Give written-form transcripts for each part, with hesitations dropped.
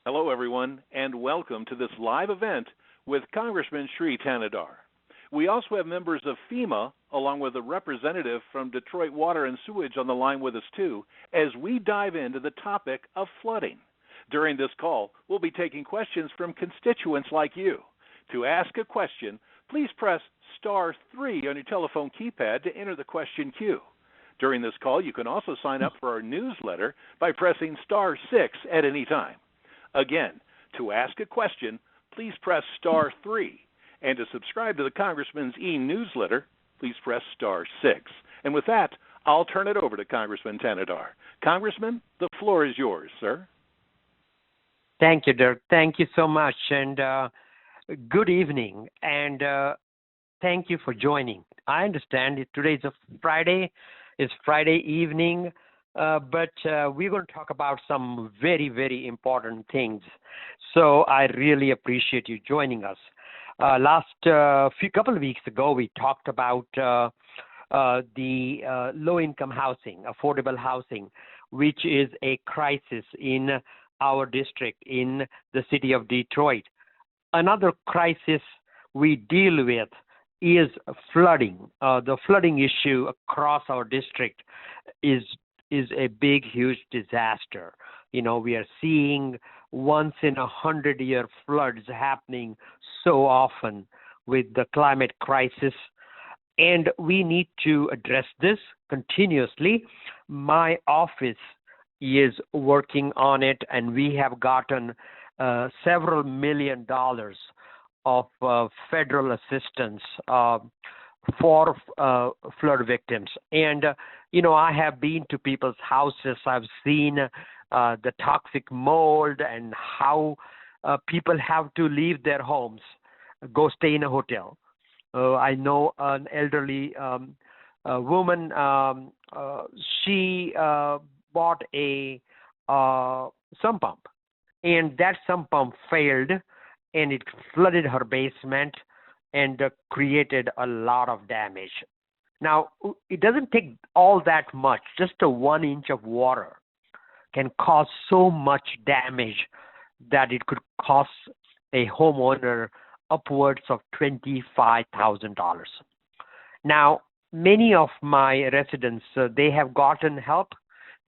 Hello, everyone, and welcome to this live event with Congressman Sri Thanedar. We also have members of FEMA, along with a representative from Detroit Water and Sewage on the line with us, too, as we dive into the topic of flooding. During this call, we'll be taking questions from constituents like you. To ask a question, please press star 3 on your telephone keypad to enter the question queue. During this call, you can also sign up for our newsletter by pressing star 6 at any time. Again, to ask a question, please press star 3. And to subscribe to the Congressman's e-newsletter, please press star 6. And with that, I'll turn it over to Congressman Thanedar. Congressman, the floor is yours, sir. Thank you, Dirk. Thank you so much. And good evening. And thank you for joining. I understand today is a Friday. It's Friday evening. But we're going to talk about some very, very important things. So I really appreciate you joining us. Couple of weeks ago, we talked about the low-income housing, affordable housing, which is a crisis in our district, in the city of Detroit. Another crisis we deal with is flooding. The flooding issue across our district is a big, huge disaster. You know, we are seeing once in 100-year floods happening so often with the climate crisis, and we need to address this continuously. My office is working on it, and we have gotten several $1 million of federal assistance for flood victims. And I have been to people's houses. I've seen the toxic mold and how people have to leave their homes, go stay in a hotel. I know an elderly woman. She bought a sump pump, and that sump pump failed, and it flooded her basement and created a lot of damage. Now, it doesn't take all that much. Just a 1 inch of water can cause so much damage that it could cost a homeowner upwards of $25,000. Now, many of my residents, they have gotten help.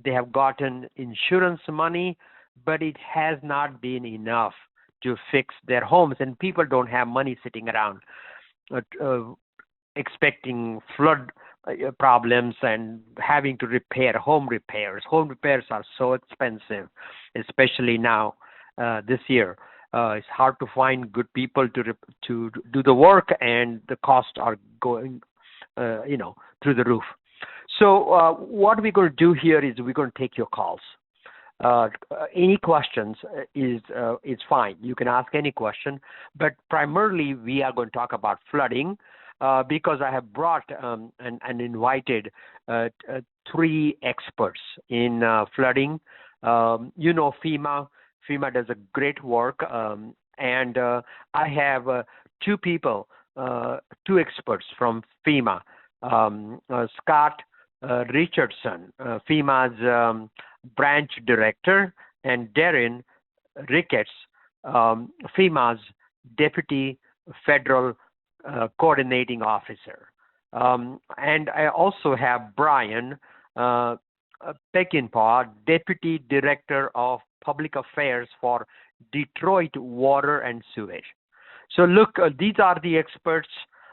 They have gotten insurance money, but it has not been enough to fix their homes, and people don't have money sitting around expecting flood problems and having to repair home repairs. Home repairs are so expensive, especially now this year. It's hard to find good people to do the work, and the costs are going, through the roof. So what we're going to do here is we're going to take your calls. Any questions is fine. You can ask any question, but primarily we are going to talk about flooding because I have brought and invited 3 experts in flooding. FEMA. FEMA does a great work, and I have 2 people, 2 experts from FEMA. Scott Richardson, FEMA's branch director, and Darren Ricketts, FEMA's deputy federal coordinating officer. And I also have Brian Peckinpah, deputy director of public affairs for Detroit Water and Sewage. So look, these are the experts.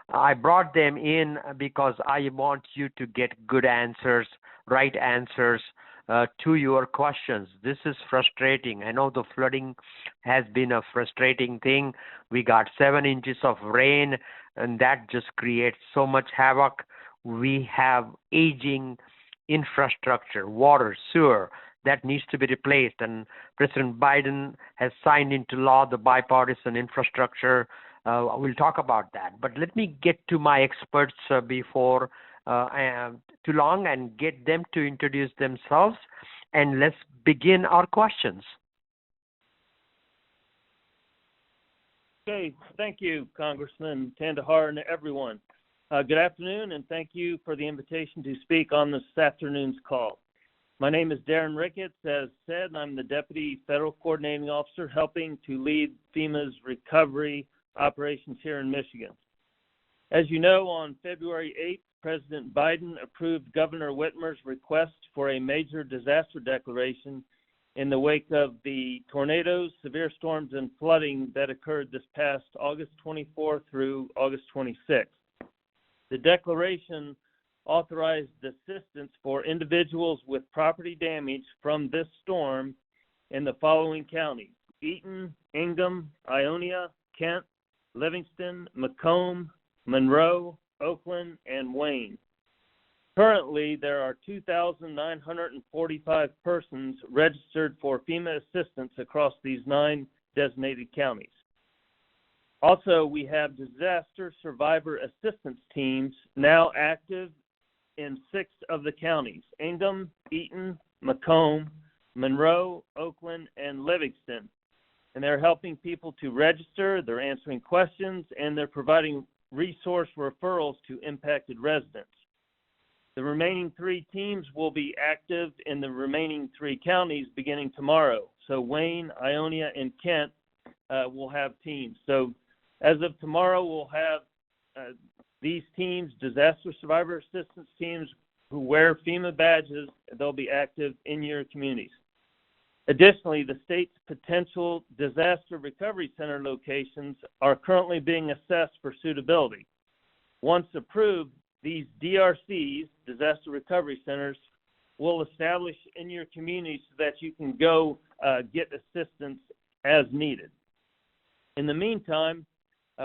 I brought them in because I want you to get good answers, right answers to your questions. This is frustrating. I know the flooding has been a frustrating thing. We got 7 inches of rain, and that just creates so much havoc. We have aging infrastructure, water, sewer, that needs to be replaced. And President Biden has signed into law the bipartisan infrastructure. We'll talk about that. But let me get to my experts before too long and get them to introduce themselves. And let's begin our questions. Okay, thank you, Congressman Thanedar, and everyone. Good afternoon, and thank you for the invitation to speak on this afternoon's call. My name is Darren Ricketts. As said, I'm the Deputy Federal Coordinating Officer helping to lead FEMA's recovery operations here in Michigan. As you know, on February 8th, President Biden approved Governor Whitmer's request for a major disaster declaration in the wake of the tornadoes, severe storms, and flooding that occurred this past August 24th through August 26th. The declaration authorized assistance for individuals with property damage from this storm in the following counties: Eaton, Ingham, Ionia, Kent, Livingston, Macomb, Monroe, Oakland, and Wayne. Currently, there are 2,945 persons registered for FEMA assistance across these 9 designated counties. Also, we have disaster survivor assistance teams now active in 6 of the counties: Ingham, Eaton, Macomb, Monroe, Oakland, and Livingston. And they're helping people to register, they're answering questions, and they're providing resource referrals to impacted residents. The remaining 3 teams will be active in the remaining 3 counties beginning tomorrow. So Wayne, Ionia, and Kent will have teams. So as of tomorrow, we'll have these teams, disaster survivor assistance teams who wear FEMA badges. They'll be active in your communities. Additionally, the state's potential disaster recovery center locations are currently being assessed for suitability. Once approved, these DRCs, disaster recovery centers, will establish in your community so that you can go get assistance as needed. In the meantime,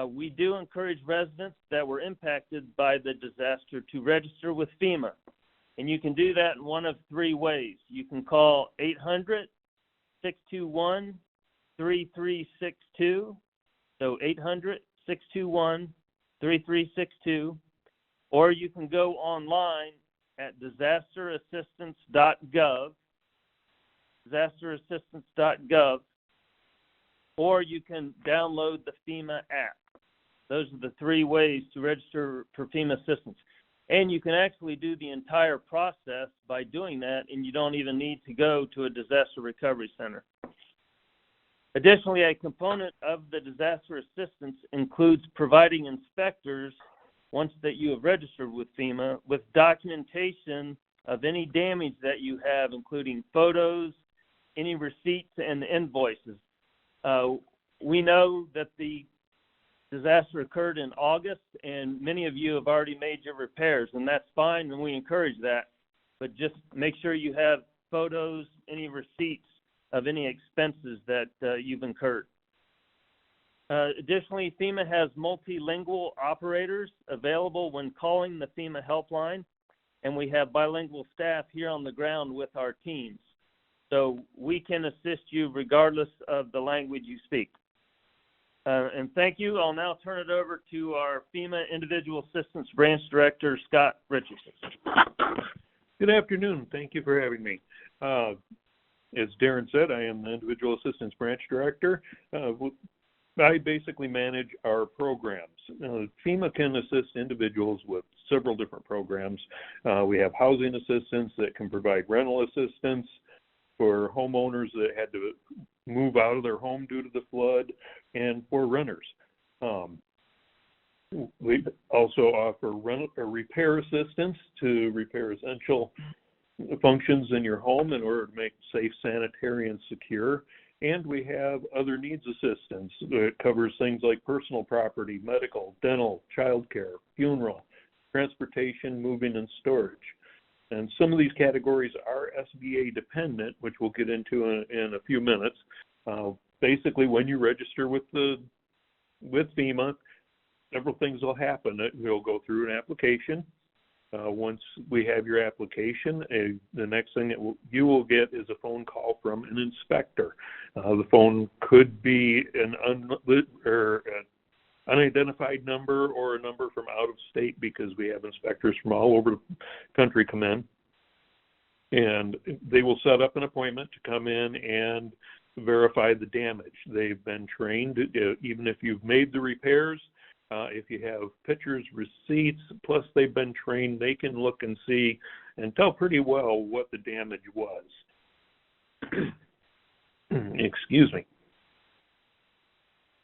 we do encourage residents that were impacted by the disaster to register with FEMA. And you can do that in one of 3 ways. You can call 800-621-3362, so 800-621-3362, or you can go online at disasterassistance.gov, or you can download the FEMA app. Those are the 3 ways to register for FEMA assistance. And you can actually do the entire process by doing that, and you don't even need to go to a disaster recovery center. Additionally, a component of the disaster assistance includes providing inspectors, once that you have registered with FEMA, with documentation of any damage that you have, including photos, any receipts, and invoices. We know that the disaster occurred in August, and many of you have already made your repairs, and that's fine, and we encourage that. But just make sure you have photos, any receipts of any expenses that you've incurred. Additionally, FEMA has multilingual operators available when calling the FEMA helpline, and we have bilingual staff here on the ground with our teams. So we can assist you regardless of the language you speak. And thank you. I'll now turn it over to our FEMA Individual Assistance Branch Director, Scott Richardson. Good afternoon. Thank you for having me. As Darren said, I am the Individual Assistance Branch Director. I basically manage our programs. FEMA can assist individuals with several different programs. We have housing assistance that can provide rental assistance for homeowners that had to move out of their home due to the flood, and for renters. We also offer repair assistance to repair essential functions in your home in order to make it safe, sanitary, and secure. And we have other needs assistance that covers things like personal property, medical, dental, childcare, funeral, transportation, moving, and storage. And some of these categories are SBA dependent, which we'll get into in a few minutes. Basically, when you register with FEMA, several things will happen. You'll go through an application. Once we have your application, the next thing that you will get is a phone call from an inspector. The phone could be an unidentified number or a number from out of state, because we have inspectors from all over the country come in. And they will set up an appointment to come in and verify the damage. They've been trained, even if you've made the repairs, if you have pictures, receipts, plus they've been trained, they can look and see and tell pretty well what the damage was. Excuse me.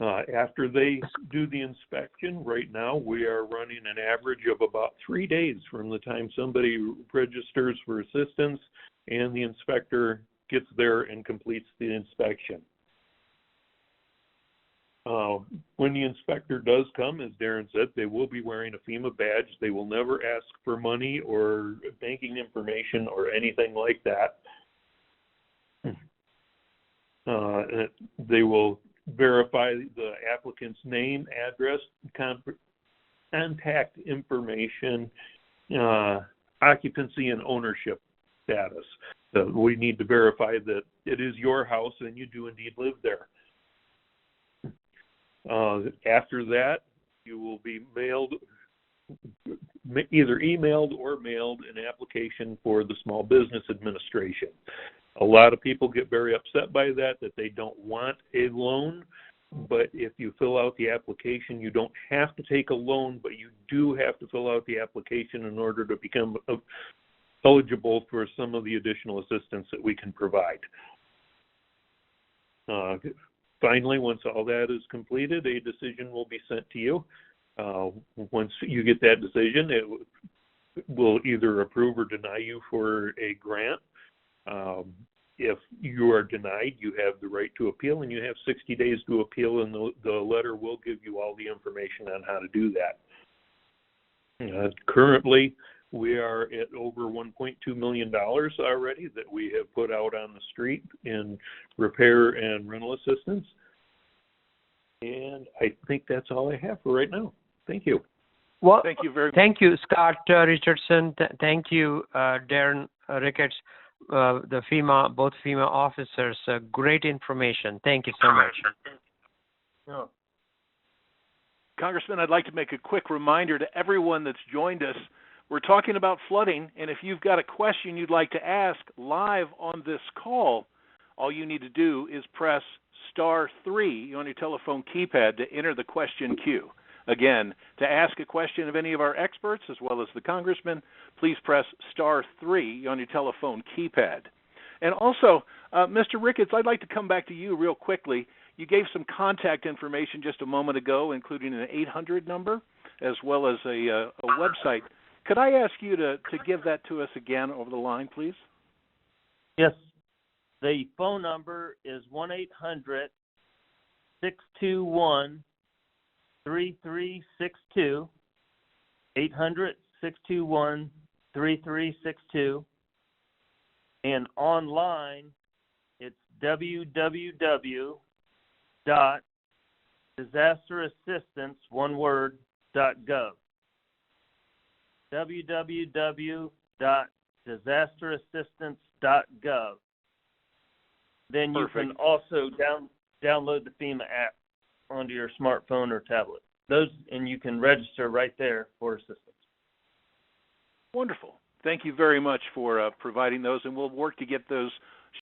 After they do the inspection, right now we are running an average of about 3 days from the time somebody registers for assistance and the inspector gets there and completes the inspection. When the inspector does come, as Darren said, they will be wearing a FEMA badge. They will never ask for money or banking information or anything like that. They will verify the applicant's name, address, contact information, occupancy, and ownership status. So we need to verify that it is your house and you do indeed live there. After that, you will be either emailed or mailed an application for the Small Business Administration. A lot of people get very upset by that they don't want a loan, but if you fill out the application, you don't have to take a loan, but you do have to fill out the application in order to become eligible for some of the additional assistance that we can provide. Finally, once all that is completed, a decision will be sent to you. Once you get that decision, it will either approve or deny you for a grant. If you are denied, you have the right to appeal, and you have 60 days to appeal, and the letter will give you all the information on how to do that. Currently, we are at over $1.2 million already that we have put out on the street in repair and rental assistance. And I think that's all I have for right now. Thank you. Well, thank you very much. Thank you, Scott Richardson. Thank you, Darren Ricketts, both FEMA officers. Great information. Thank you so much. Yeah. Congressman, I'd like to make a quick reminder to everyone that's joined us. We're talking about flooding, and if you've got a question you'd like to ask live on this call, all you need to do is press *3 on your telephone keypad to enter the question queue. Again, to ask a question of any of our experts, as well as the congressman, please press *3 on your telephone keypad. And also, Mr. Ricketts, I'd like to come back to you real quickly. You gave some contact information just a moment ago, including an 800 number, as well as a website. Could I ask you to give that to us again over the line, please? Yes. The phone number is 1-800-621-3362, 800-621-3362, and online it's www.disasterassistance.gov. www.disasterassistance.gov. Then you can also download the FEMA app onto your smartphone or tablet. And you can register right there for assistance. Wonderful. Thank you very much for providing those, and we'll work to get those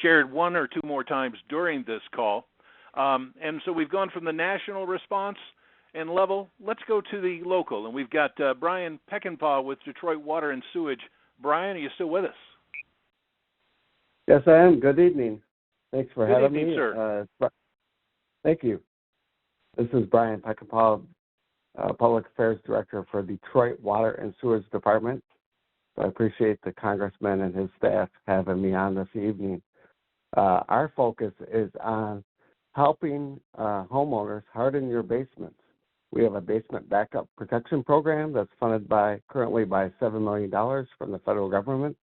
shared one or two more times during this call. And so we've gone from the national response and level. Let's go to the local, and we've got Brian Peckinpah with Detroit Water and Sewage. Brian, are you still with us? Yes, I am. Good evening. Thanks for having me. Good evening, sir. Thank you. This is Brian Peckinpah, Public Affairs Director for Detroit Water and Sewage Department. So I appreciate the Congressman and his staff having me on this evening. Our focus is on helping homeowners harden your basements. We have a basement backup protection program that's funded currently by $7 million from the federal government,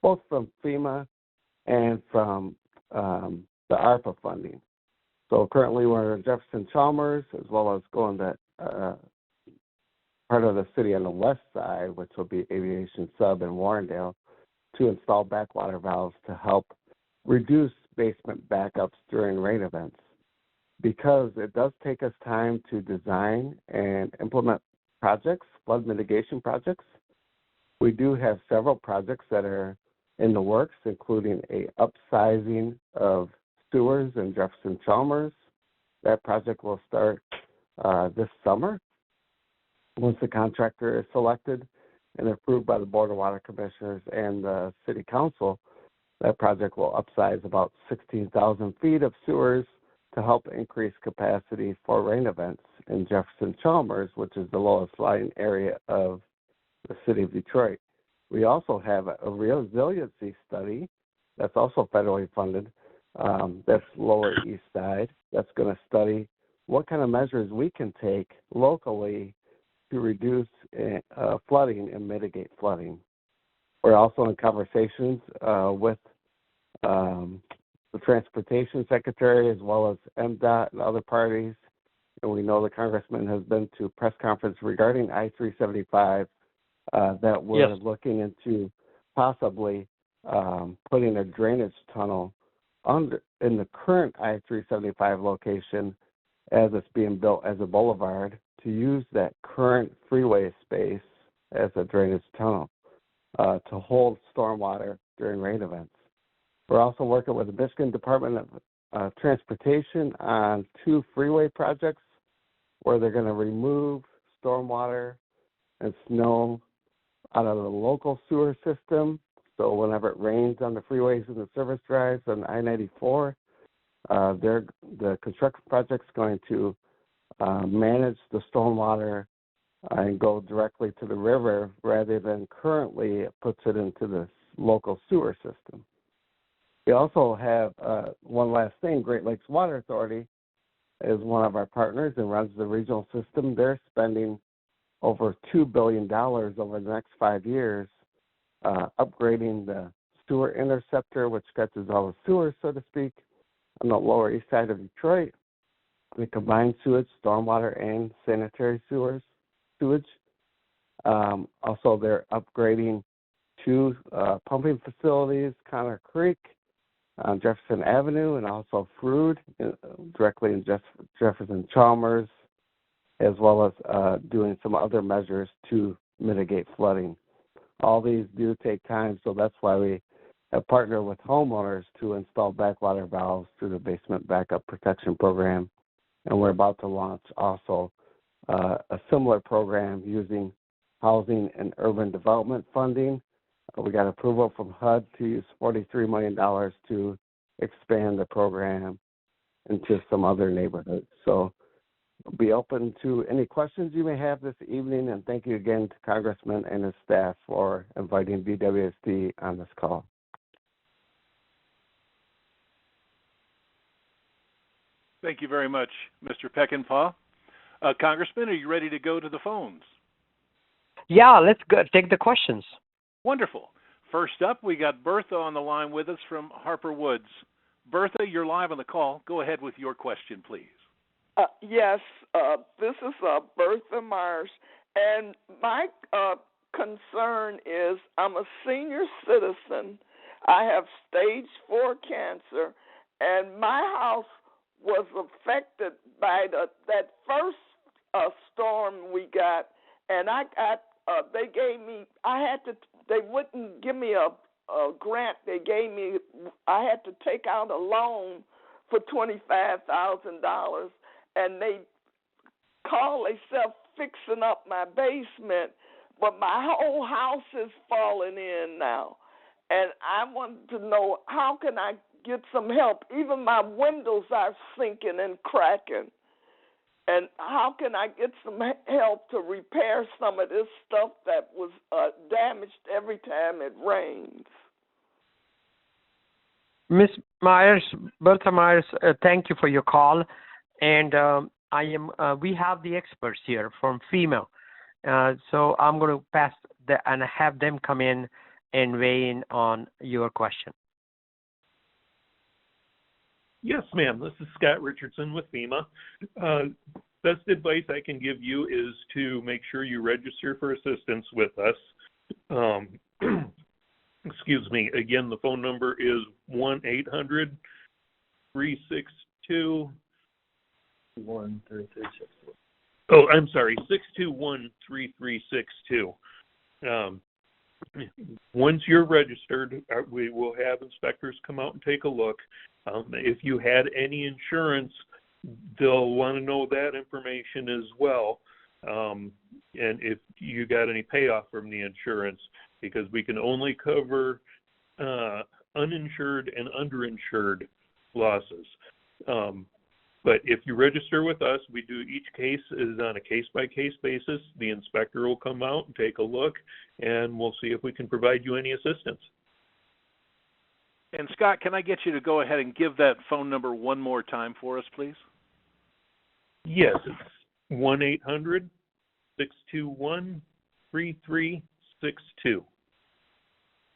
both from FEMA and from the ARPA funding. So currently we're in Jefferson Chalmers, as well as going to part of the city on the west side, which will be Aviation Sub and Warrendale, to install backwater valves to help reduce basement backups during rain events. Because it does take us time to design and implement projects, flood mitigation projects. We do have several projects that are in the works, including a upsizing of sewers in Jefferson Chalmers. That project will start this summer once the contractor is selected. and approved by the Board of Water Commissioners and the City Council, that project will upsize about 16,000 feet of sewers to help increase capacity for rain events in Jefferson-Chalmers, which is the lowest lying area of the city of Detroit. We also have a resiliency study that's also federally funded, that's Lower East Side, that's going to study what kind of measures we can take locally to reduce flooding and mitigate flooding. We're also in conversations with the Transportation Secretary as well as MDOT and other parties. And we know the Congressman has been to press conference regarding I-375 that we're looking into possibly putting a drainage tunnel in the current I-375 location as it's being built as a boulevard to use that current freeway space as a drainage tunnel to hold stormwater during rain events. We're also working with the Michigan Department of Transportation on 2 freeway projects where they're going to remove stormwater and snow out of the local sewer system. So whenever it rains on the freeways and the service drives on I-94, the construction project's going to manage the stormwater and go directly to the river rather than currently it puts it into the local sewer system. We also have one last thing. Great Lakes Water Authority is one of our partners and runs the regional system. They're spending over $2 billion over the next 5 years upgrading the sewer interceptor, which catches all the sewers, so to speak, on the Lower East Side of Detroit. The combined sewage, stormwater, and sanitary sewage. Also, they're upgrading 2 pumping facilities, Connor Creek on Jefferson Avenue, and also Frood directly in Jefferson Chalmers, as well as doing some other measures to mitigate flooding. All these do take time, so that's why we have partnered with homeowners to install backwater valves through the Basement Backup Protection Program. And we're about to launch also a similar program using housing and urban development funding. We got approval from HUD to use $43 million to expand the program into some other neighborhoods. So we'll be open to any questions you may have this evening, and thank you again to Congressman and his staff for inviting BWSD on this call. Thank you very much, Mr. Peckinpah. Congressman, are you ready to go to the phones? Yeah, let's go take the questions. Wonderful. First up, we got Bertha on the line with us from Harper Woods. Bertha, you're live on the call. Go ahead with your question, please. Yes, this is Bertha Myers, and my concern is I'm a senior citizen. I have stage 4 cancer, and my house was affected by that first storm we got, and I got they gave me they wouldn't give me a grant. They gave me I had to take out a loan for $25,000, and they call themselves fixing up my basement, but my whole house is falling in now, and I wanted to know how can I get some help. Even my windows are sinking and cracking. And how can I get some help to repair some of this stuff that was damaged every time it rains? Ms. Myers, Bertha Myers, thank you for your call. And we have the experts here from FEMA. So I'm going to pass and have them come in and weigh in on your question. Yes, ma'am. This is Scott Richardson with FEMA. Best advice I can give you is to make sure you register for assistance with us. Excuse me. Again, the phone number is 1-800-362. Oh, I'm sorry, 621-3362. Once you're registered, we will have inspectors come out and take a look. If you had any insurance, they'll want to know that information as well. and if you got any payoff from the insurance, because we can only cover uninsured and underinsured losses. But if you register with us, we do each case is on a case-by-case basis. The inspector will come out and take a look, and we'll see if we can provide you any assistance. And Scott, can I get you to go ahead and give that phone number one more time for us, please? Yes, it's 1-800-621-3362.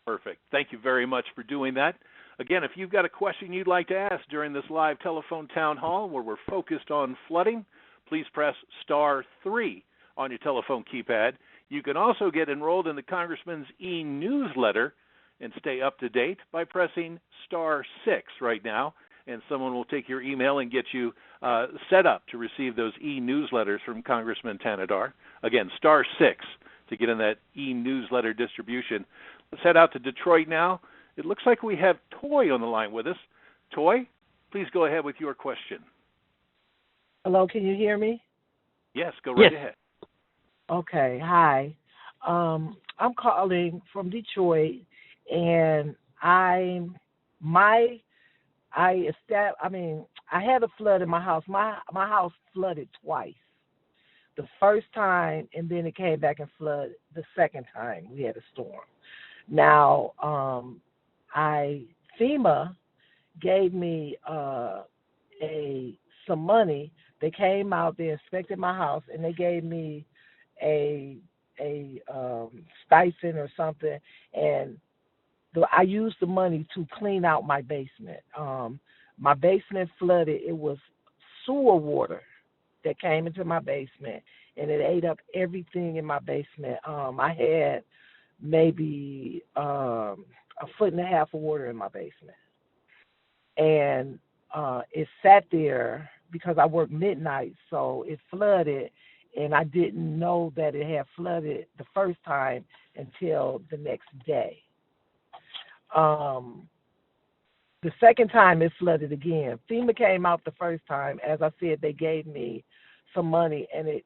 Perfect. Thank you very much for doing that. Again, if you've got a question you'd like to ask during this live telephone town hall where we're focused on flooding, please press *3 on your telephone keypad. You can also get enrolled in the Congressman's e-newsletter and stay up to date by pressing *6 right now, and someone will take your email and get you set up to receive those e-newsletters from Congressman Tanadar. Again, *6 to get in that e-newsletter distribution. Let's head out to Detroit now. It looks like we have Toy on the line with us. Toy, please go ahead with your question. Hello, can you hear me? Yes, go right ahead. Okay, hi. I'm calling from Detroit, and I had a flood in my house. My house flooded twice. The first time, and then it came back and flooded the second time we had a storm. Now, FEMA gave me some money. They came out, they inspected my house, and they gave me a stipend or something, and I used the money to clean out my basement. My basement flooded. It was sewer water that came into my basement, and it ate up everything in my basement. I had maybe a foot and a half of water in my basement. And it sat there because I worked midnight, so it flooded, and I didn't know that it had flooded the first time until the next day. The second time it flooded again. FEMA came out the first time. As I said, they gave me some money, and it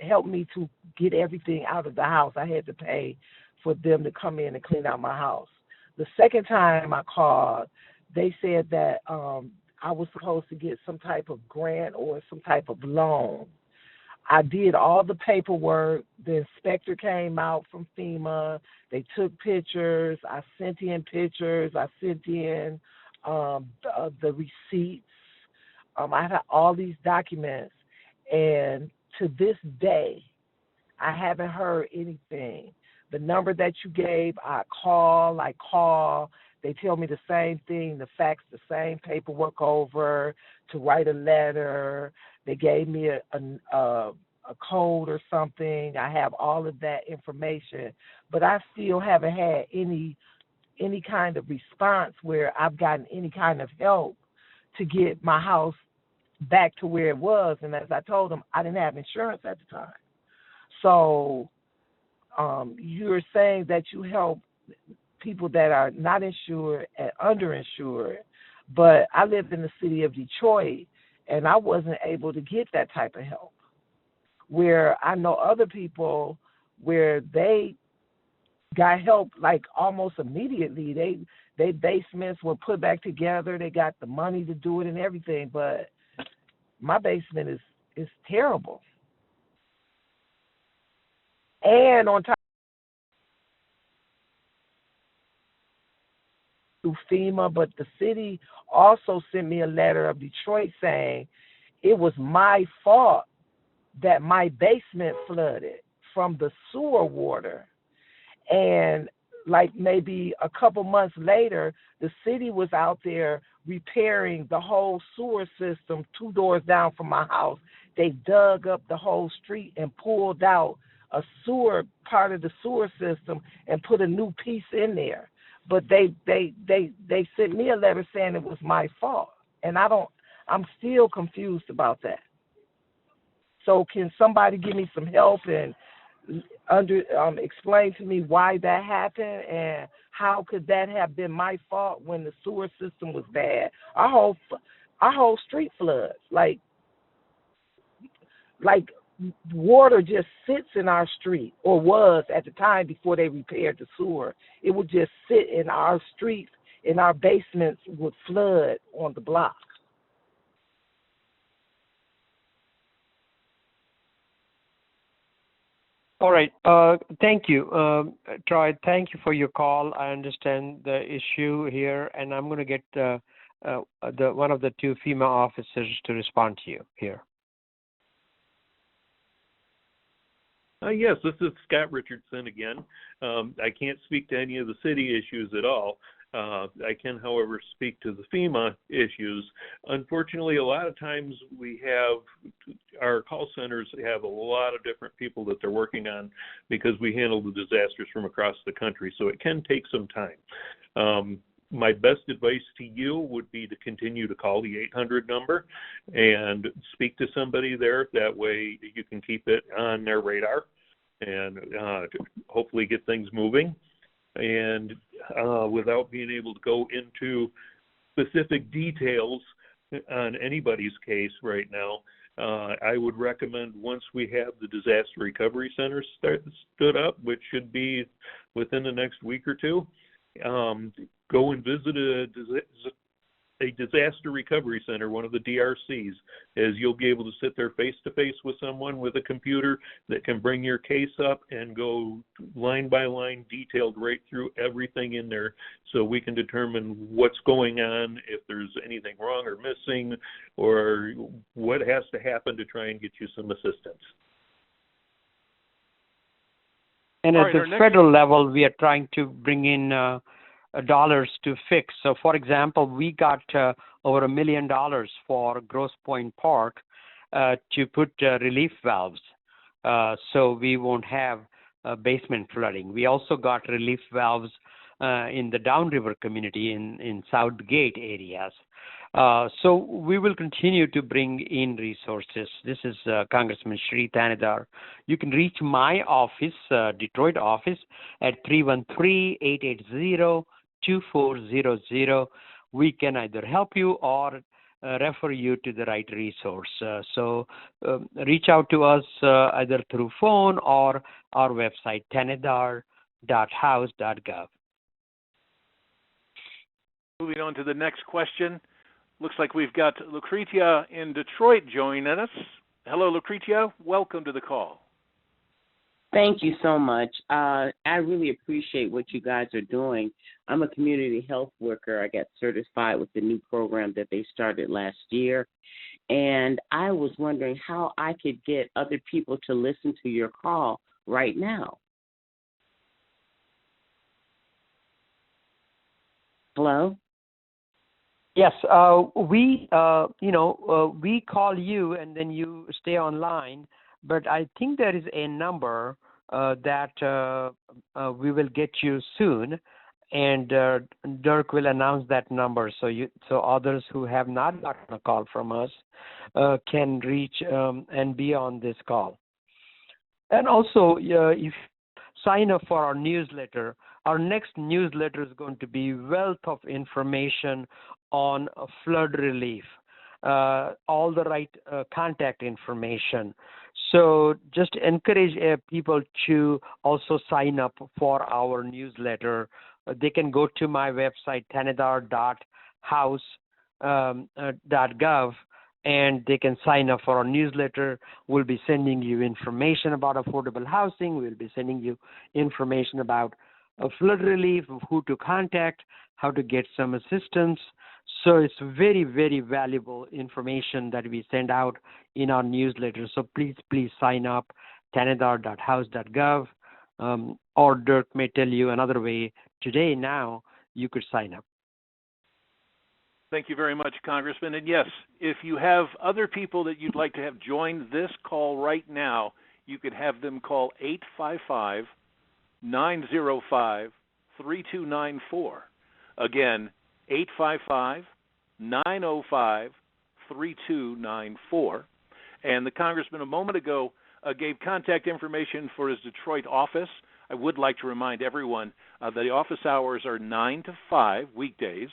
helped me to get everything out of the house. I had to pay for them to come in and clean out my house. The second time I called, they said that I was supposed to get some type of grant or some type of loan. I did all the paperwork. The inspector came out from FEMA. They took pictures. I sent in pictures. I sent in the receipts. I had all these documents. And to this day, I haven't heard anything. The number that you gave, I call. They tell me the same thing, to fax the same paperwork over, to write a letter. They gave me a code or something. I have all of that information, but I still haven't had any kind of response where I've gotten any kind of help to get my house back to where it was. And as I told them, I didn't have insurance at the time. So you're saying that you help people that are not insured and underinsured, but I live in the city of Detroit, and I wasn't able to get that type of help. Where I know other people where they got help like almost immediately. They basements were put back together. They got the money to do it and everything, but my basement is terrible. And on top of FEMA, but the city also sent me a letter of Detroit saying it was my fault that my basement flooded from the sewer water. And like maybe a couple months later, the city was out there repairing the whole sewer system 2 doors down from my house. They dug up the whole street and pulled out a sewer part of the sewer system and put a new piece in there. But they sent me a letter saying it was my fault. And I'm still confused about that. So can somebody give me some help and explain to me why that happened and how could that have been my fault when the sewer system was bad? Our whole street floods. Like water just sits in our street, or was at the time before they repaired the sewer. It would just sit in our streets, and our basements would flood on the block. All right. Thank you, Troy. Thank you for your call. I understand the issue here, and I'm going to get one of the two FEMA officers to respond to you here. Yes, this is Scott Richardson again. I can't speak to any of the city issues at all. I can, however, speak to the FEMA issues. Unfortunately, a lot of times our call centers have a lot of different people that they're working on because we handle the disasters from across the country, so it can take some time. My best advice to you would be to continue to call the 800 number and speak to somebody there. That way you can keep it on their radar and hopefully get things moving. And without being able to go into specific details on anybody's case right now, I would recommend once we have the disaster recovery center stood up, which should be within the next week or two, go and visit a disaster recovery center, one of the DRCs, as you'll be able to sit there face-to-face with someone with a computer that can bring your case up and go line by line, detailed right through everything in there, so we can determine what's going on, if there's anything wrong or missing, or what has to happen to try and get you some assistance. And at the federal level, we are trying to bring in dollars to fix. So, for example, we got over $1 million for Grosse Pointe Park to put relief valves, so we won't have basement flooding. We also got relief valves in the Downriver community in Southgate areas. So we will continue to bring in resources. This is Congressman Sri Thanedar. You can reach my office, Detroit office, at 313-880-2400. We can either help you or refer you to the right resource. So reach out to us either through phone or our website, thanedar.house.gov. Moving on to the next question. Looks like we've got Lucretia in Detroit joining us. Hello, Lucretia. Welcome to the call. Thank you so much. I really appreciate what you guys are doing. I'm a community health worker. I got certified with the new program that they started last year. And I was wondering how I could get other people to listen to your call right now. Hello? Yes, we call you and then you stay online. But I think there is a number that we will get you soon, and Dirk will announce that number so others who have not gotten a call from us can reach and be on this call. And also, if you sign up for our newsletter, our next newsletter is going to be wealth of information on flood relief, all the right contact information. So just encourage people to also sign up for our newsletter. They can go to my website, thanedar.house.gov, and they can sign up for our newsletter. We'll be sending you information about affordable housing. We'll be sending you information about flood relief, who to contact, how to get some assistance. So it's very, very valuable information that we send out in our newsletter. So please sign up, thanedar.house.gov, or Dirk may tell you another way today now you could sign up. Thank you very much, Congressman. And yes, if you have other people that you'd like to have join this call right now, you could have them call 855-905-3294. Again, 855-905-3294. And the Congressman a moment ago gave contact information for his Detroit office. I would like to remind everyone that the office hours are 9 to 5 weekdays,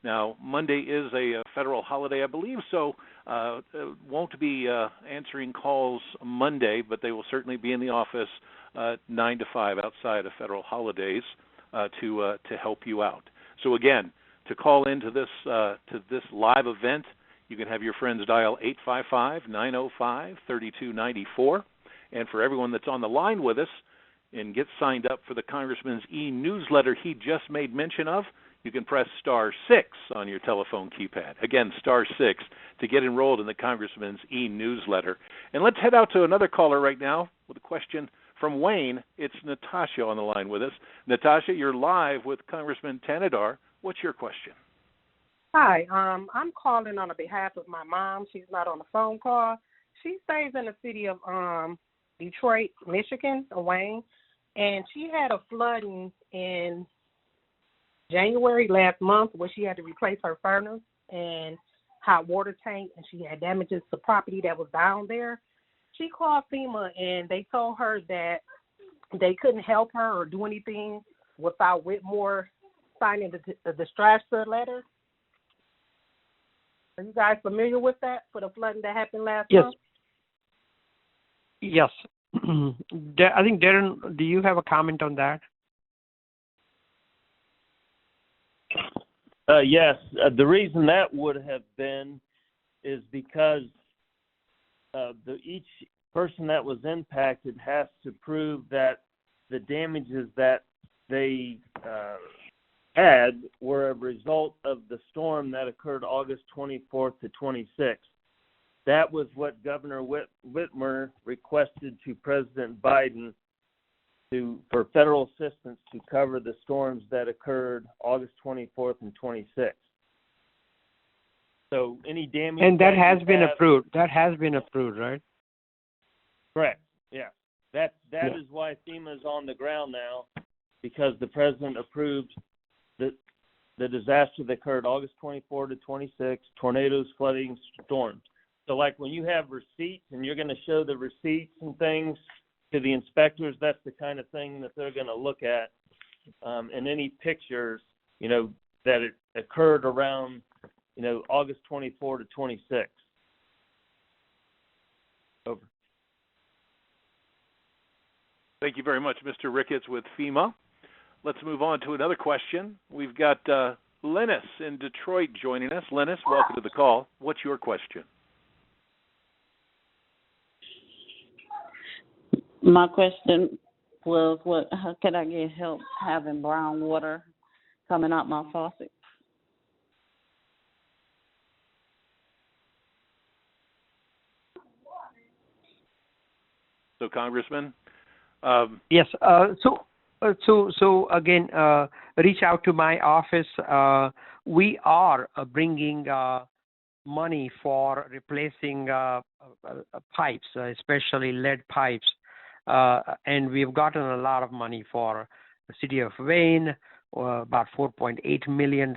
Now, Monday is a federal holiday, I believe, so won't be answering calls Monday, but they will certainly be in the office 9 to 5 outside of federal holidays to help you out. So again, to call into this live event, you can have your friends dial 855-905-3294. And for everyone that's on the line with us and get signed up for the Congressman's e-newsletter he just made mention of, you can press *6 on your telephone keypad. Again, *6 to get enrolled in the Congressman's e-newsletter. And let's head out to another caller right now with a question from Wayne. It's Natasha on the line with us. Natasha, you're live with Congressman Tanadar. What's your question? Hi, I'm calling on the behalf of my mom. She's not on the phone call. She stays in the city of Detroit, Michigan, Wayne, and she had a flooding in January last month where she had to replace her furnace and hot water tank, and she had damages to property that was down there. She called FEMA, and they told her that they couldn't help her or do anything without Whitmore signing the disaster letter. Are you guys familiar with that for the flooding that happened last month? Yes. I think, Darren, do you have a comment on that? Yes. The reason that would have been is because each person that was impacted has to prove that the damages that they had were a result of the storm that occurred August 24th to 26th. That was what Governor Whitmer requested to President Biden for federal assistance to cover the storms that occurred August 24th and 26th. So any damage... And that has been approved. That has been approved, right? Correct, yeah. That is why FEMA is on the ground now, because the president approved the disaster that occurred August 24 to 26, tornadoes, flooding, storms. So like when you have receipts and you're going to show the receipts and things to the inspectors, that's the kind of thing that they're going to look at. And any pictures, that it occurred around, August 24 to 26. Over. Thank you very much, Mr. Ricketts with FEMA. Let's move on to another question. We've got Lennis in Detroit joining us. Lennis, welcome to the call. What's your question? My question was, how can I get help having brown water coming out my faucet? So, Congressman? Yes. So again, reach out to my office. We are bringing money for replacing pipes, especially lead pipes. And we've gotten a lot of money for the city of Wayne, about $4.8 million.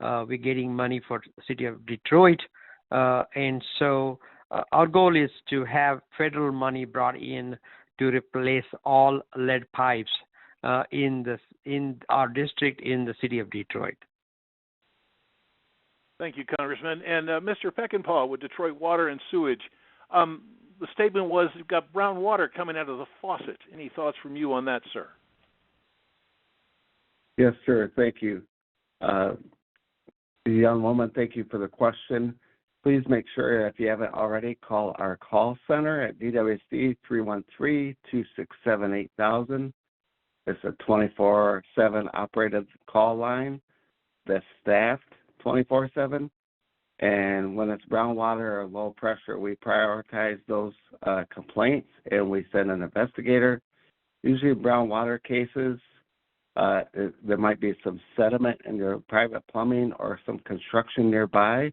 We're getting money for the city of Detroit. And so our goal is to have federal money brought in to replace all lead pipes in our district in the city of Detroit. Thank you, Congressman. And Mr. Peckinpah with Detroit Water and Sewage. The statement was you've got brown water coming out of the faucet. Any thoughts from you on that, sir? Yes, sir. Thank you. The young woman, thank you for the question. Please make sure, if you haven't already, call our call center at DWC 313-267-8000. It's a 24/7 operated call line that's staffed 24/7. And when it's brown water or low pressure, we prioritize those complaints and we send an investigator. Usually brown water cases, there might be some sediment in your private plumbing or some construction nearby,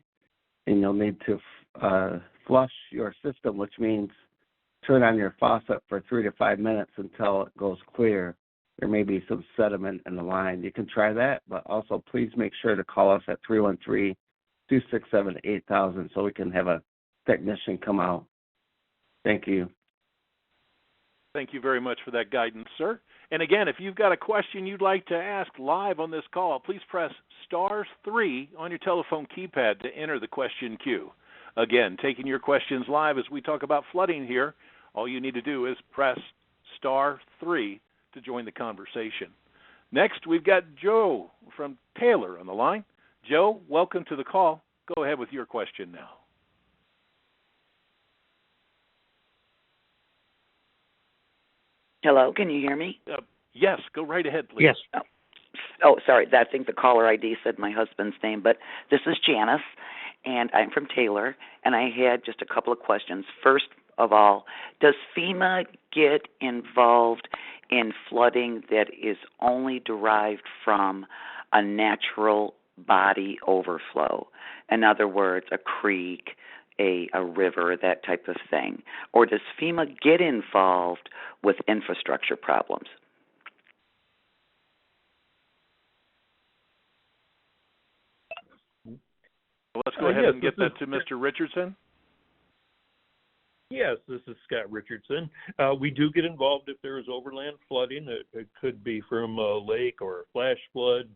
and you'll need to flush your system, which means turn on your faucet for 3 to 5 minutes until it goes clear. There may be some sediment in the line. You can try that, but also please make sure to call us at 313-267-8000 so we can have a technician come out. Thank you. Thank you very much for that guidance, sir. And again, if you've got a question you'd like to ask live on this call, please press *3 on your telephone keypad to enter the question queue. Again, taking your questions live as we talk about flooding here, all you need to do is press *3 to join the conversation. Next, we've got Joe from Taylor on the line. Joe, welcome to the call. Go ahead with your question now. Hello, can you hear me? Yes, go right ahead, please. Yes. Oh, sorry. I think the caller ID said my husband's name, but this is Janice, and I'm from Taylor, and I had just a couple of questions. First of all, does FEMA get involved in flooding that is only derived from a natural body overflow? In other words, a creek, a river, that type of thing? Or does FEMA get involved with infrastructure problems? Let's go ahead and get that to Mr. Richardson. Yes, this is Scott Richardson. We do get involved if there is overland flooding. It could be from a lake or a flash flood,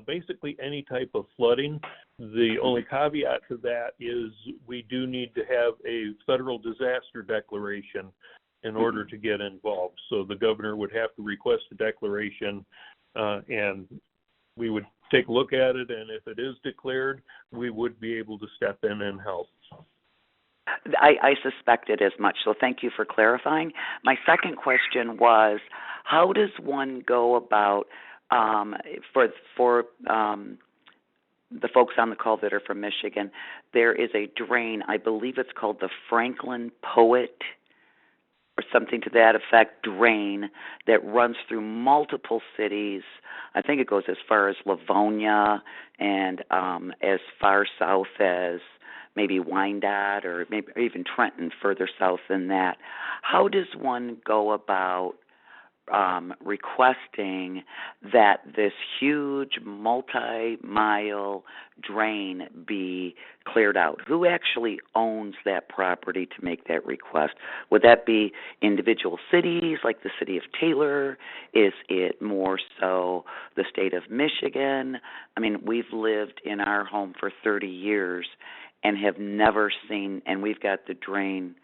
basically any type of flooding. The only caveat to that is we do need to have a federal disaster declaration in order to get involved. So the governor would have to request a declaration, and we would take a look at it, and if it is declared, we would be able to step in and help. I suspected as much, so thank you for clarifying. My second question was, how does one go about, for the folks on the call that are from Michigan, there is a drain, I believe it's called the Franklin Poet, or something to that effect, drain that runs through multiple cities. I think it goes as far as Livonia and as far south as maybe Wyandotte or maybe even Trenton, further south than that. How does one go about requesting that this huge multi-mile drain be cleared out? Who actually owns that property to make that request? Would that be individual cities like the city of Taylor? Is it more so the state of Michigan? I mean, we've lived in our home for 30 years and have never seen, and we've got the drain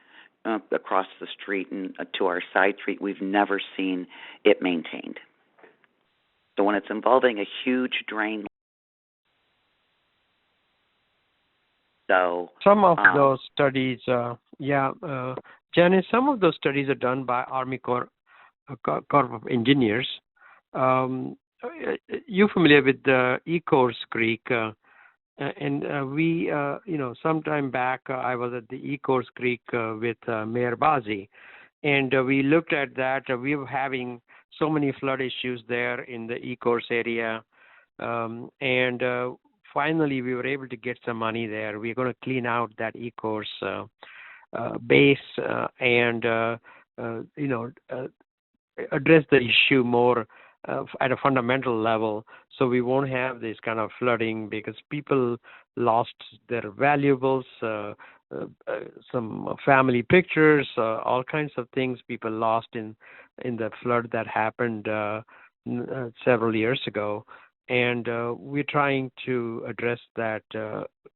across the street and to our side street, we've never seen it maintained. So when it's involving a huge drain, some of those studies, Janice, some of those studies are done by Army Corps of Engineers. You familiar with the Ecorse Creek? And we, some time back, I was at the Ecorse Creek with Mayor Bazzi, and we looked at that. We were having so many flood issues there in the Ecorse area, and finally we were able to get some money there. We're going to clean out that Ecorse base and, address the issue more at a fundamental level, so we won't have this kind of flooding because people lost their valuables, some family pictures, all kinds of things people lost in the flood that happened several years ago. And we're trying to address that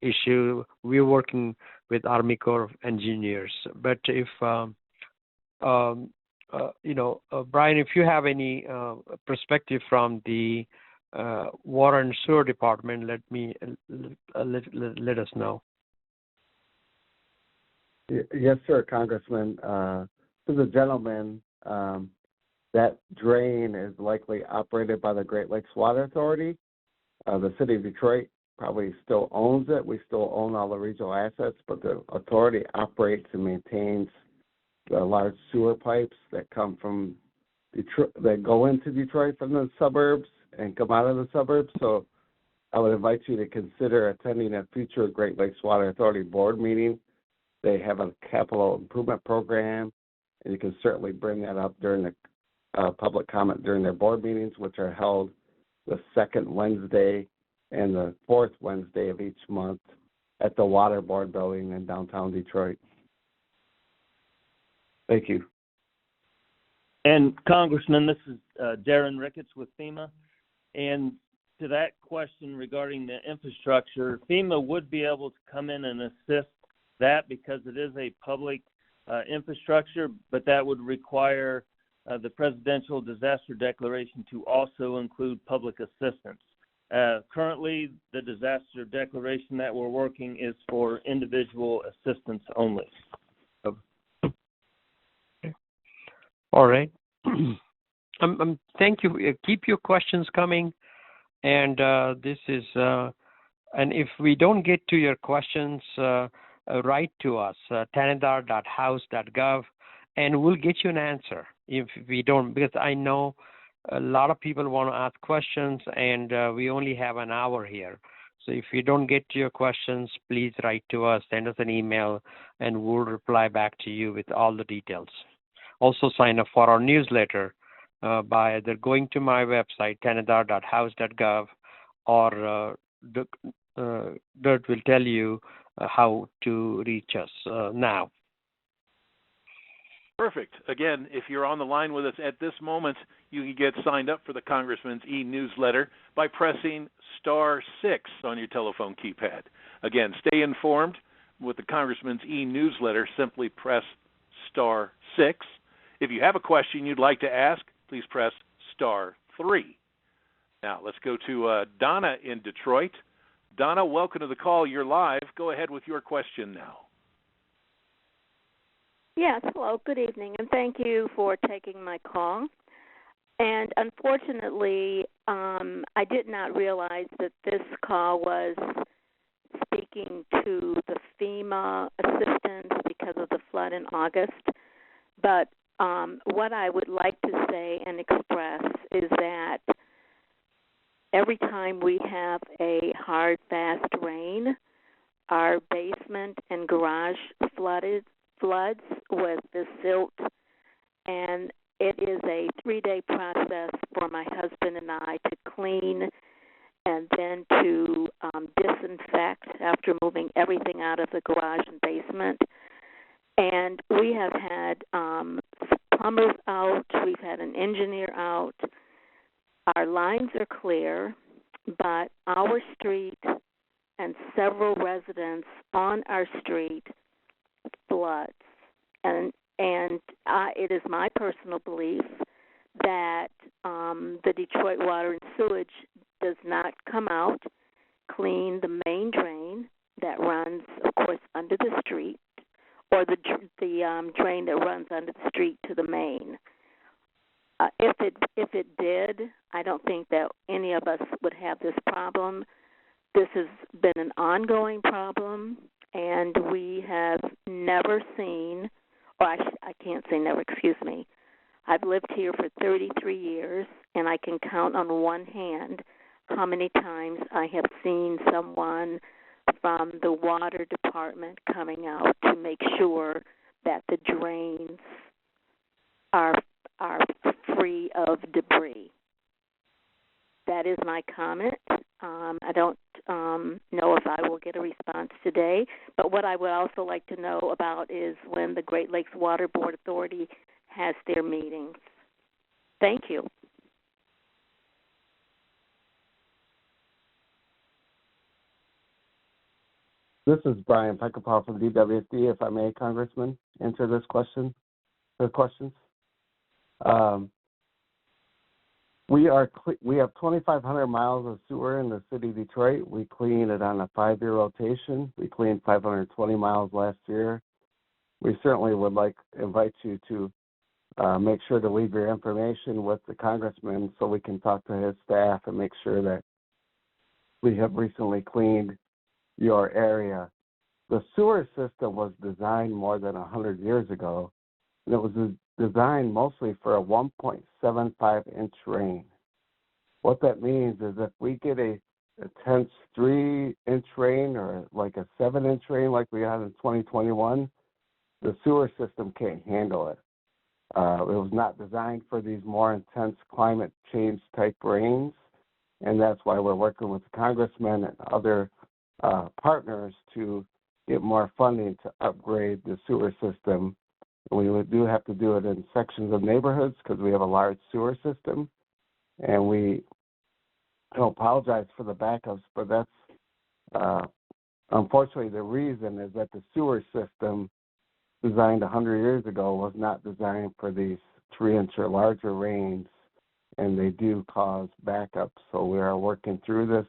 issue. We're working with Army Corps of Engineers. But if Brian, if you have any perspective from the Water and Sewer Department, let us know. Yes, sir, Congressman. To the gentleman, that drain is likely operated by the Great Lakes Water Authority. The city of Detroit probably still owns it. We still own all the regional assets, but the authority operates and maintains the large sewer pipes that come from Detroit, that go into Detroit from the suburbs and come out of the suburbs. So I would invite you to consider attending a future Great Lakes Water Authority board meeting. They have a capital improvement program, and you can certainly bring that up during the public comment during their board meetings, which are held the second Wednesday and the fourth Wednesday of each month at the Water Board building in downtown Detroit. Thank you. And Congressman, this is Darren Ricketts with FEMA. And to that question regarding the infrastructure, FEMA would be able to come in and assist that because it is a public infrastructure, but that would require the Presidential Disaster Declaration to also include public assistance. Currently, the disaster declaration that we're working is for individual assistance only. All right. Thank you. Keep your questions coming. And this is, and if we don't get to your questions, write to us, tanadar.house.gov, and we'll get you an answer if we don't, because I know a lot of people want to ask questions, and we only have an hour here. So if you don't get to your questions, please write to us, send us an email, and we'll reply back to you with all the details. Also sign up for our newsletter by either going to my website, tanadar.house.gov, or Dirt will tell you how to reach us now. Perfect. Again, if you're on the line with us at this moment, you can get signed up for the Congressman's e-newsletter by pressing *6 on your telephone keypad. Again, stay informed with the Congressman's e-newsletter. Simply press *6. If you have a question you'd like to ask, please press *3. Now, let's go to Donna in Detroit. Donna, welcome to the call. You're live. Go ahead with your question now. Yes, hello, good evening, and thank you for taking my call. And unfortunately, I did not realize that this call was speaking to the FEMA assistance because of the flood in August. But what I would like to say and express is that every time we have a hard, fast rain, our basement and garage floods with the silt, and it is a 3-day process for my husband and I to clean and then to disinfect after moving everything out of the garage and basement. And we have had plumbers out, we've had an engineer out. Our lines are clear, but our street and several residents on our street floods. And it is my personal belief that the Detroit Water and Sewage does not come out, clean the main drain that runs, of course, under the street, or the drain that runs under the street to the main. If it did, I don't think that any of us would have this problem. This has been an ongoing problem, and we have never seen, or I can't say never, excuse me. I've lived here for 33 years, and I can count on one hand how many times I have seen someone from the water department coming out to make sure that the drains are free of debris. That is my comment. I don't know if I will get a response today, but what I would also like to know about is when the Great Lakes Water Board Authority has their meetings. Thank you. This is Brian Peckerpaw from DWSD. If I may, Congressman, answer this question. The questions. We have 2,500 miles of sewer in the city of Detroit. We clean it on a 5-year rotation. We cleaned 520 miles last year. We certainly would like to invite you to make sure to leave your information with the congressman so we can talk to his staff and make sure that we have recently cleaned your area. The sewer system was designed more than 100 years ago, and it was designed mostly for a 1.75-inch rain. What that means is if we get a intense 3-inch rain or like a 7-inch rain like we had in 2021, the sewer system can't handle it. It was not designed for these more intense climate change type rains, and that's why we're working with the congressmen and other partners to get more funding to upgrade the sewer system We do have to do it in sections of neighborhoods because we have a large sewer system. And I don't apologize for the backups, but that's unfortunately the reason is that the sewer system designed 100 years ago was not designed for these 3-inch or larger rains, and they do cause backups. So we are working through this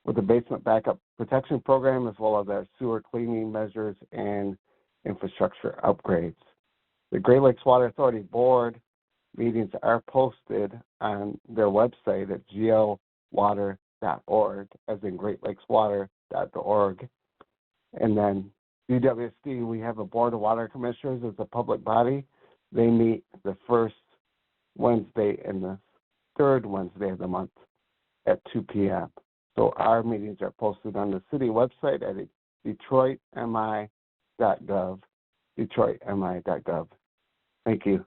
with the basement backup protection program as well as our sewer cleaning measures and infrastructure upgrades. The Great Lakes Water Authority Board meetings are posted on their website at glwater.org, as in greatlakeswater.org. And then DWSD, we have a Board of Water Commissioners as a public body. They meet the first Wednesday and the third Wednesday of the month at 2 p.m. So our meetings are posted on the city website at detroitmi.gov, detroitmi.gov. Thank you.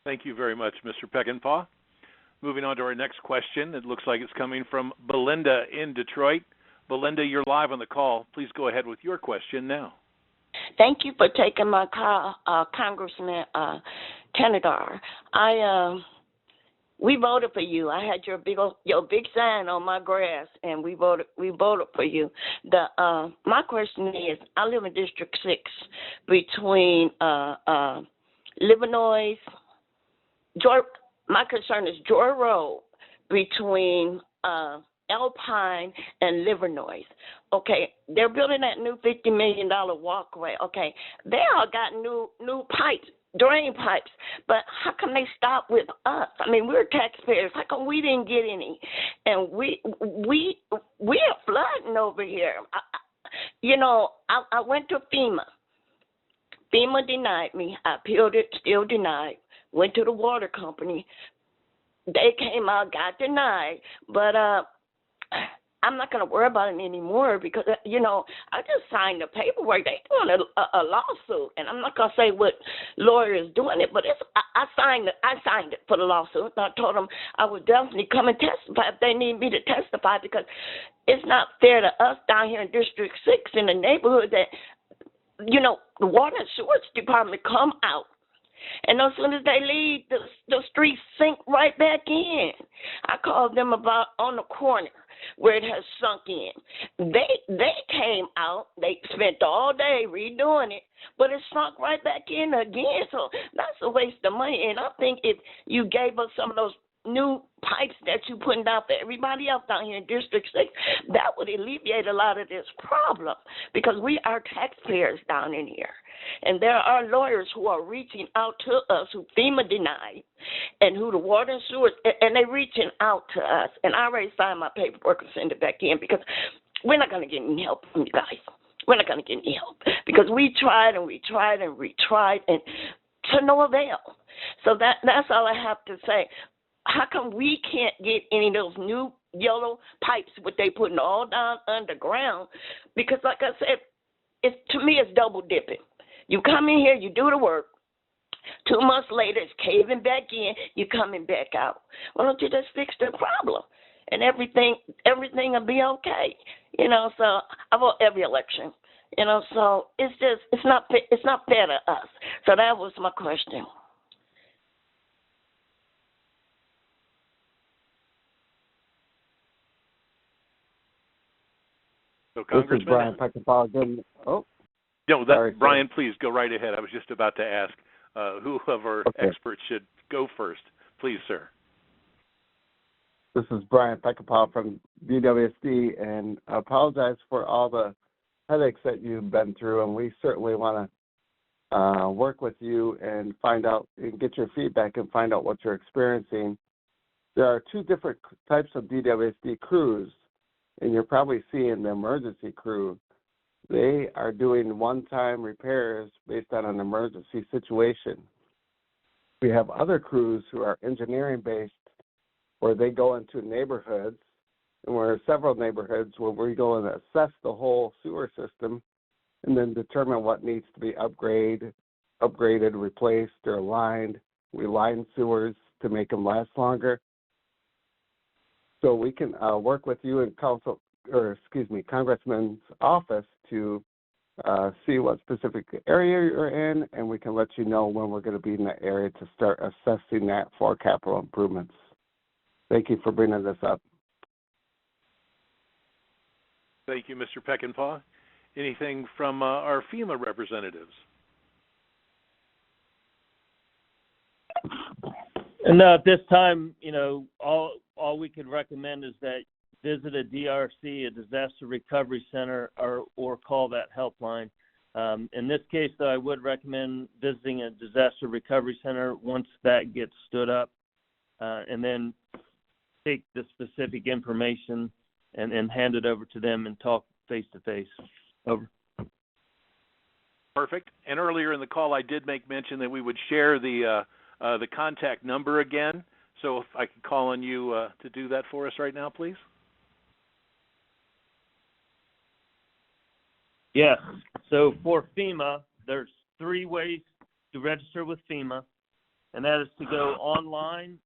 Thank you very much, Mr. Peckinpah. Moving on to our next question. It looks like it's coming from Belinda in Detroit. Belinda, you're live on the call. Please go ahead with your question now. Thank you for taking my call, Congressman Tanadar. We voted for you. I had your big sign on my grass, and we voted for you. My question is, I live in District 6 between Livernois. My concern is Joy Road between Alpine and Livernois. Okay, they're building that new $50 million walkway. Okay, they all got new pipes, drain pipes, but how come they stop with us? I mean, we're taxpayers. How come we didn't get any? And we are flooding over here. I went to FEMA. FEMA denied me. I appealed it, still denied. Went to the water company. They came out, got denied, but I'm not going to worry about it anymore because, I just signed the paperwork. They doing a lawsuit, and I'm not going to say what lawyer is doing it, but I signed it for the lawsuit. And I told them I would definitely come and testify if they need me to testify because it's not fair to us down here in District 6 in the neighborhood that, the Water and Sewage Department come out. And as soon as they leave, the streets sink right back in. I called them about on the corner where it has sunk in. They came out. They spent all day redoing it, but it sunk right back in again. So that's a waste of money. And I think if you gave us some of those new pipes that you're putting down for everybody else down here in District 6, that would alleviate a lot of this problem because we are taxpayers down in here. And there are lawyers who are reaching out to us who FEMA denied and who the water and sewer, and they're reaching out to us. And I already signed my paperwork and sent it back in because we're not going to get any help from you guys. We're not going to get any help because we tried and and to no avail. So that's all I have to say. How come we can't get any of those new yellow pipes, what they putting all down underground? Because like I said, to me it's double dipping. You come in here, you do the work. 2 months later, it's caving back in. You're coming back out. Why don't you just fix the problem, and everything will be okay? So I vote every election. So it's not fair to us. So that was my question. So, this is Brian Peckinpah. Brian, please go right ahead. I was just about to ask whoever experts should go first. Please, sir. This is Brian Peckinpah from DWSD, and I apologize for all the headaches that you've been through, and we certainly want to work with you and find out and get your feedback and find out what you're experiencing. There are 2 different types of DWSD crews, and you're probably seeing the emergency crew. They are doing one-time repairs based on an emergency situation. We have other crews who are engineering-based, where they go into neighborhoods, and we're in several neighborhoods where we go and assess the whole sewer system and then determine what needs to be upgraded, replaced, or lined. We line sewers to make them last longer. So we can work with you in Congressman's office to see what specific area you're in, and we can let you know when we're going to be in that area to start assessing that for capital improvements. Thank you for bringing this up. Thank you, Mr. Peckinpah. Anything from our FEMA representatives? No, at this time, all we could recommend is that visit a DRC, a disaster recovery center, or call that helpline. In this case, though, I would recommend visiting a disaster recovery center once that gets stood up, and then take the specific information and hand it over to them and talk face-to-face. Over. Perfect. And earlier in the call, I did make mention that we would share the contact number again. So if I could call on you to do that for us right now, please. Yes. So for FEMA, there's 3 ways to register with FEMA, and that is to go online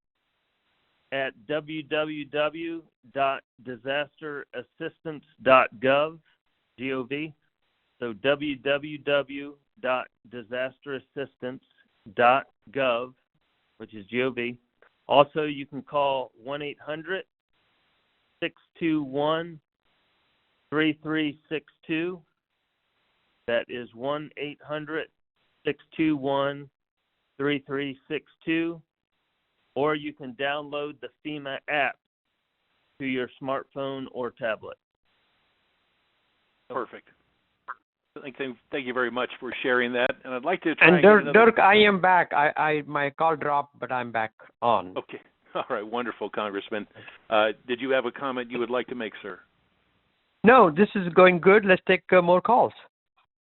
at www.disasterassistance.gov, G-O-V. So www.disasterassistance.gov, which is G-O-V. Also, you can call 1-800-621-3362. That is 1-800-621-3362. Or you can download the FEMA app to your smartphone or tablet. Perfect. Thank you very much for sharing that. And I'd like to try and Dirk, I am back. My call dropped, but I'm back on. Okay. All right. Wonderful, Congressman. Did you have a comment you would like to make, sir? No, this is going good. Let's take more calls.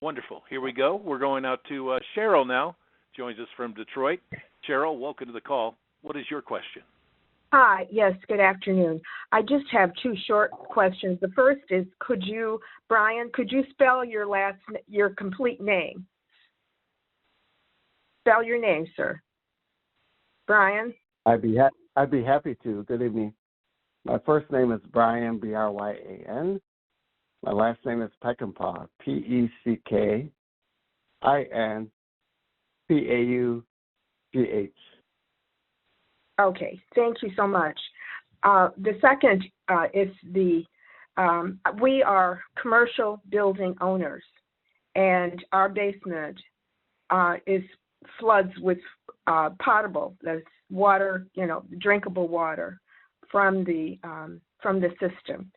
Wonderful. Here we go. We're going out to Cheryl now. Joins us from Detroit. Cheryl, welcome to the call. What is your question? Hi. Yes, good afternoon. I just have 2 short questions. The first is, Brian, could you spell your complete name? Spell your name, sir. Brian? I'd be happy to. Good evening. My first name is Brian, B-R-Y-A-N. My last name is Peckinpah, P-E-C-K-I-N-P-A-U-G-H. Okay, thank you so much. The second is we are commercial building owners, and our basement floods with potable, that's water, drinkable water from the system.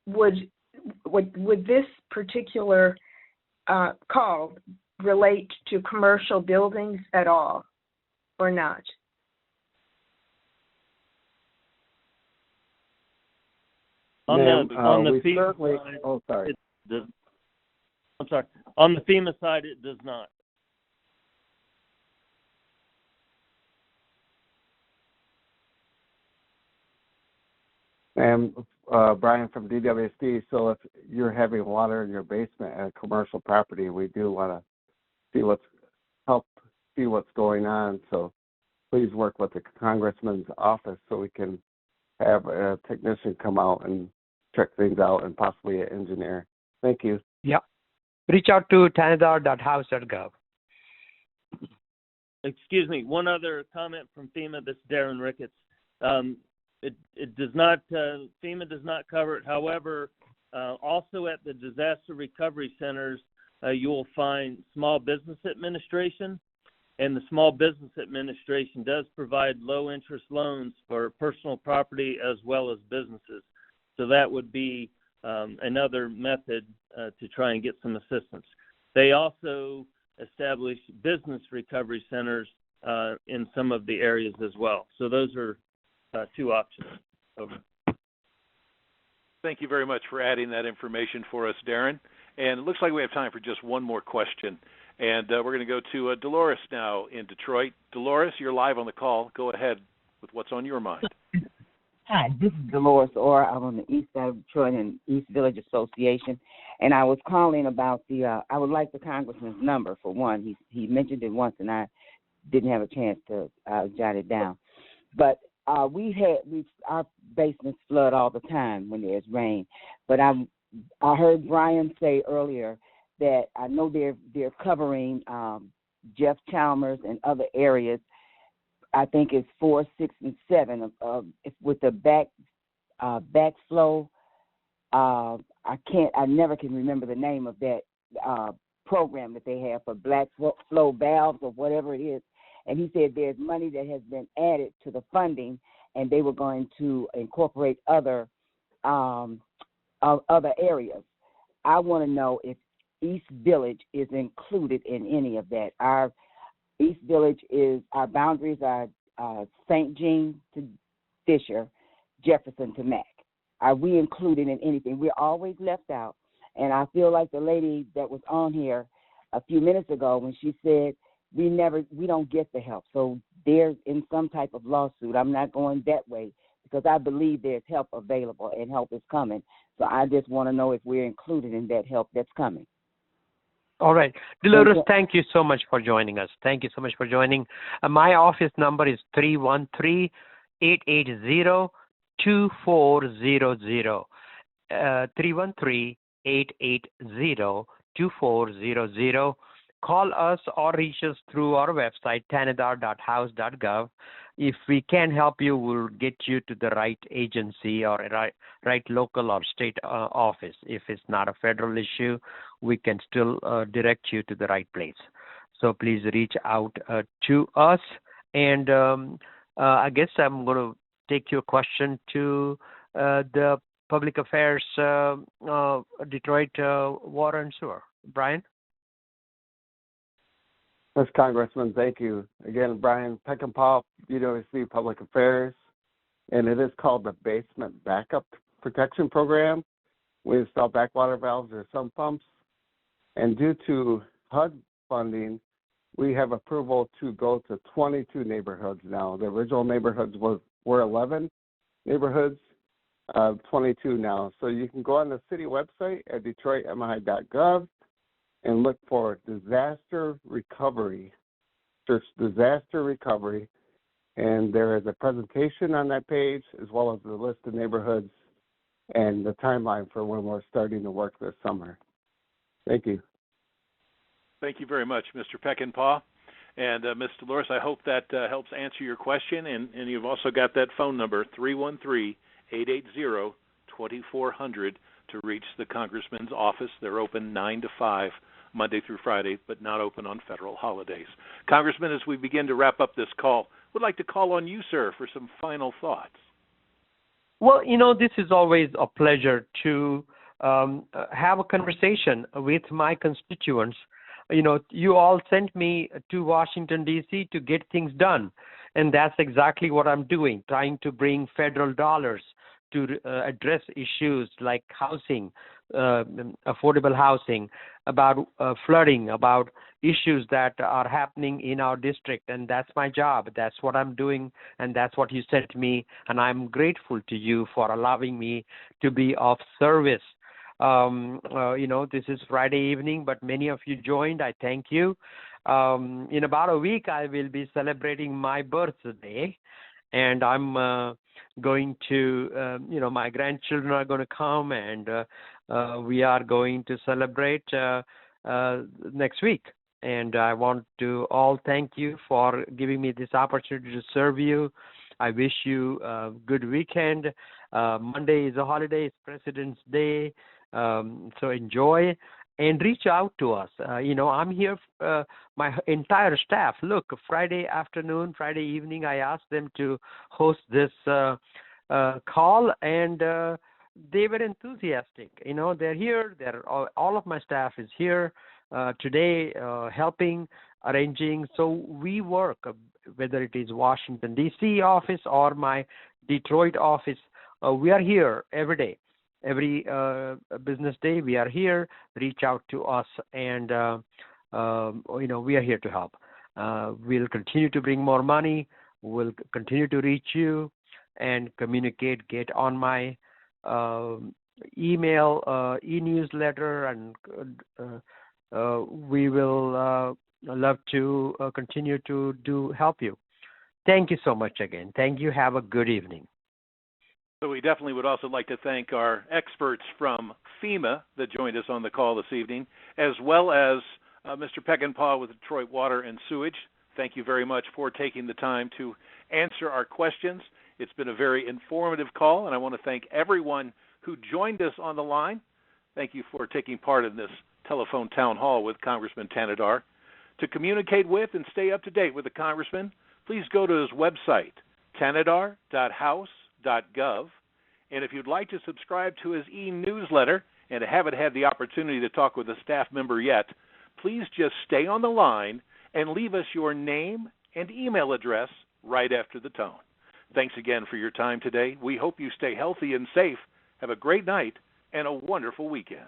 Would this particular call relate to commercial buildings at all, or not? On the FEMA side, it does not. And Brian from DWSD, so if you're having water in your basement at a commercial property, we do want to see what's going on. So please work with the Congressman's office so we can have a technician come out and check things out and possibly an engineer. Thank you. Yeah. Reach out to tanadar.house.gov. Excuse me. One other comment from FEMA. This is Darren Ricketts. It does not. FEMA does not cover it. However, also at the disaster recovery centers, you will find Small Business Administration, and the Small Business Administration does provide low interest loans for personal property as well as businesses. So that would be another method to try and get some assistance. They also establish business recovery centers in some of the areas as well. So those are 2 options. Over. Thank you very much for adding that information for us, Darren. And it looks like we have time for just one more question. And we're going to go to Dolores now in Detroit. Dolores, you're live on the call. Go ahead with what's on your mind. Hi, this is Dolores Orr. I'm on the east side of Detroit in East Village Association. And I was calling about I would like the Congressman's number, for one. He mentioned it once, and I didn't have a chance to jot it down. But our basements flood all the time when there's rain. But I heard Brian say earlier that I know they're covering Jeff Chalmers and other areas. I think it's 4, 6, and 7 with the backflow. I never can remember the name of that program that they have for black flow valves or whatever it is. And he said there's money that has been added to the funding, and they were going to incorporate other areas. I want to know if East Village is included in any of that. Our East Village our boundaries are St. Jean to Fisher, Jefferson to Mack. Are we included in anything? We're always left out. And I feel like the lady that was on here a few minutes ago when she said we don't get the help. So they're in some type of lawsuit. I'm not going that way because I believe there's help available and help is coming. So I just want to know if we're included in that help that's coming. All right. Dolores, thank you so much for joining us. Thank you so much for joining. My office number is 313-880-2400. 313-880-2400. Call us or reach us through our website, tanadar.house.gov. If we can help you, we'll get you to the right agency or right local or state office. If it's not a federal issue, we can still direct you to the right place. So please reach out to us. And I guess I'm going to take your question to the Public Affairs Detroit Water and Sewer. Brian? Yes, Congressman, thank you. Again, Brian Peckinpah, UWC Public Affairs, and it is called the Basement Backup Protection Program. We install backwater valves or sump pumps, and due to HUD funding, we have approval to go to 22 neighborhoods now. The original neighborhoods were 11 neighborhoods, 22 now. So you can go on the city website at detroitmi.gov and look for disaster recovery. Search disaster recovery, and there is a presentation on that page as well as the list of neighborhoods and the timeline for when we're starting to work this summer. Thank you. Thank you very much, Mr. Peckinpah. And Ms. Dolores, I hope that helps answer your question. And you've also got that phone number, 313-880-2400, to reach the Congressman's office. They're open 9 to 5, Monday through Friday, but not open on federal holidays. Congressman, as we begin to wrap up this call, would like to call on you, sir, for some final thoughts. Well, this is always a pleasure to have a conversation with my constituents. You all sent me to Washington, D.C. to get things done, and that's exactly what I'm doing, trying to bring federal dollars to address issues like housing, affordable housing, about flooding, about issues that are happening in our district, and that's my job. That's what I'm doing, and that's what you sent me, and I'm grateful to you for allowing me to be of service. This is Friday evening, but many of you joined. I thank you. In about a week, I will be celebrating my birthday, and I'm going to, my grandchildren are going to come, and we are going to celebrate next week. And I want to all thank you for giving me this opportunity to serve you. I wish you a good weekend. Monday is a holiday. It's President's Day. So enjoy and reach out to us. I'm here, my entire staff. Look, Friday afternoon, Friday evening, I asked them to host this call, and they were enthusiastic. They're here. All of my staff is here today, helping, arranging. So we work, whether it is Washington, D.C. office or my Detroit office. We are here every day. Every business day, we are here. Reach out to us, and we are here to help. We'll continue to bring more money. We'll continue to reach you and communicate. Get on my email, e-newsletter, and we will love to continue to help you. Thank you so much again. Thank you. Have a good evening. So we definitely would also like to thank our experts from FEMA that joined us on the call this evening, as well as Mr. Peckinpah with Detroit Water and Sewage. Thank you very much for taking the time to answer our questions. It's been a very informative call, and I want to thank everyone who joined us on the line. Thank you for taking part in this telephone town hall with Congressman Tanadar. To communicate with and stay up to date with the Congressman, please go to his website, tanadar.house.gov. And if you'd like to subscribe to his e-newsletter and haven't had the opportunity to talk with a staff member yet, please just stay on the line and leave us your name and email address right after the tone. Thanks again for your time today. We hope you stay healthy and safe. Have a great night and a wonderful weekend.